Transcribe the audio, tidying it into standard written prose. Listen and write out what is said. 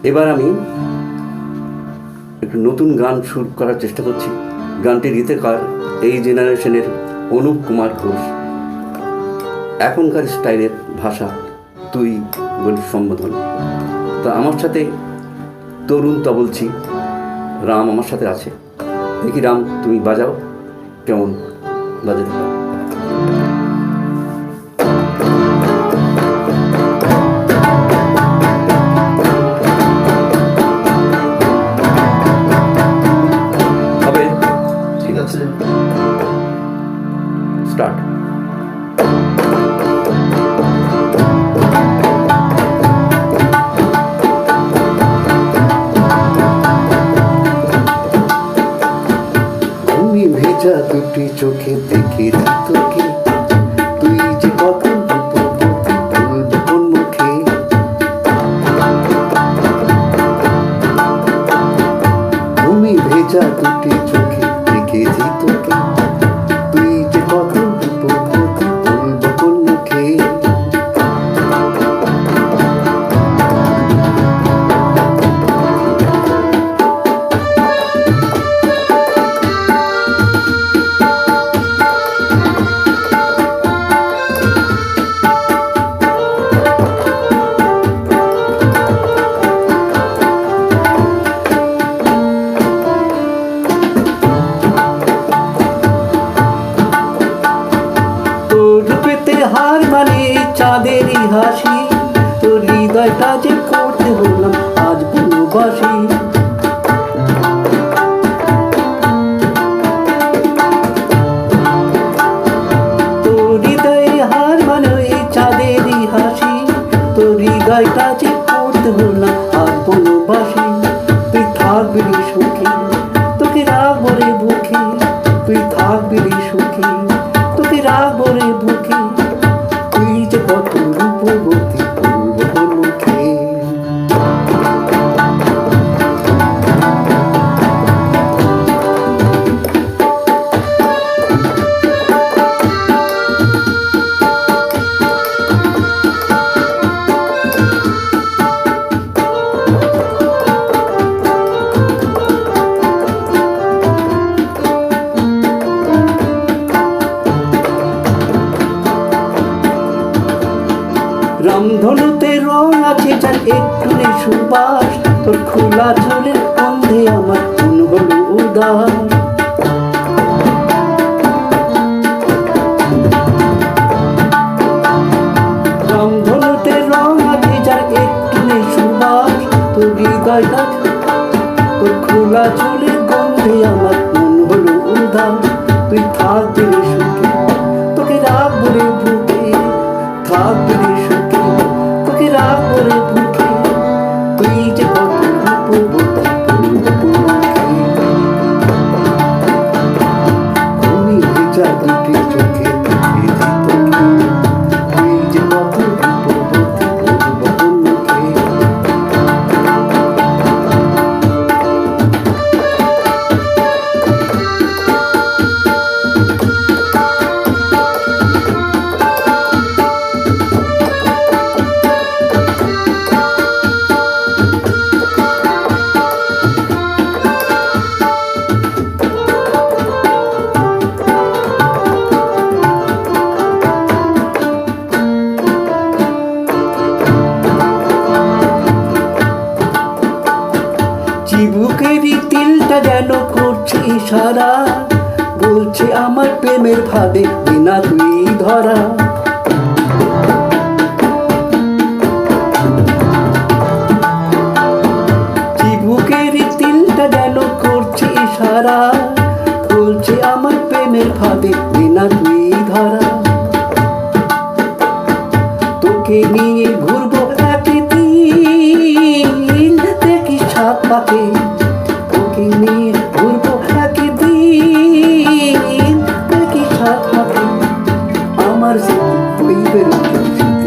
এবার আমি একটু নতুন গান শুরু করার চেষ্টা করছি। গানটির গীতিকার এই জেনারেশনের অনুপ কুমার ঘোষ। এখনকার স্টাইলের ভাষা তুই বলি সম্বোধন। তো আমার সাথে তরুণ তবলছি, রাম আমার সাথে আছে। দেখি রাম, তুমি বাজাও, কেমন বাজাতে পারো। Start. ঘুমি ভেজা দুটি চোখে দেখেছি তোকে, তুই যে কত মুখে। ঘুমি ভেজা দুটি চোখে দেখেছি তোকে, তুই যে কত মুখে। হার মানে চাঁদেরই হাসি, তোর হৃদয়টা যে করতে বললাম আজ ভালোবাসি। তোর হৃদয়ে হার মানে চাঁদেরই হাসি, তোর হৃদয়টা যে করতে বললাম আজ ভালোবাসি। তুই থাকবি সুখে, তোকে রাখবো রে বুকে, তুই থাকবি সুখে, তোকে রাখবো রে বুকে। তুই যে কত রূপবতী পূর্ব মুখে। রামধনুতে রং আছে যার একটু সুবাস, তোর খোলা ঝোলের গন্ধে আমার মন হলো উদাস। রামধনুতে রং আছে যার একটু সুবাস, তোর হৃদয়টা, তোর খোলা ঝোলের গন্ধে আমার মন হলো উদাস। তুই থাকবি রে সুখে, তোকে রাখবো রে বুকে, থাকবি রে সুখে, তোকে রাখবো রে বুকে। তুই যে কত রূপবতী পূর্ব মুখে। ঘুমি ভেজা দুটি চোখে দেখেছি তোকে, তুই যে কত রূপবতী পূর্ব মুখে। চিবুকেরই তিলটা যেন করছে ইশারা, বলছে আমার প্রেমের ফাঁদে বিনা তুই ধরা। চিবুকেরই তিলটা যেন করছে ইশারা, বলছে আমার প্রেমের ফাঁদে বিনা তুই ধরা। তোকে নিয়ে ঘুরবো একদিন, দেখি সাত পাকে, তোকে নিয়ে ঘুরবো একদিন, দেখি সাত পাকে। আমার স্মৃতি হইবে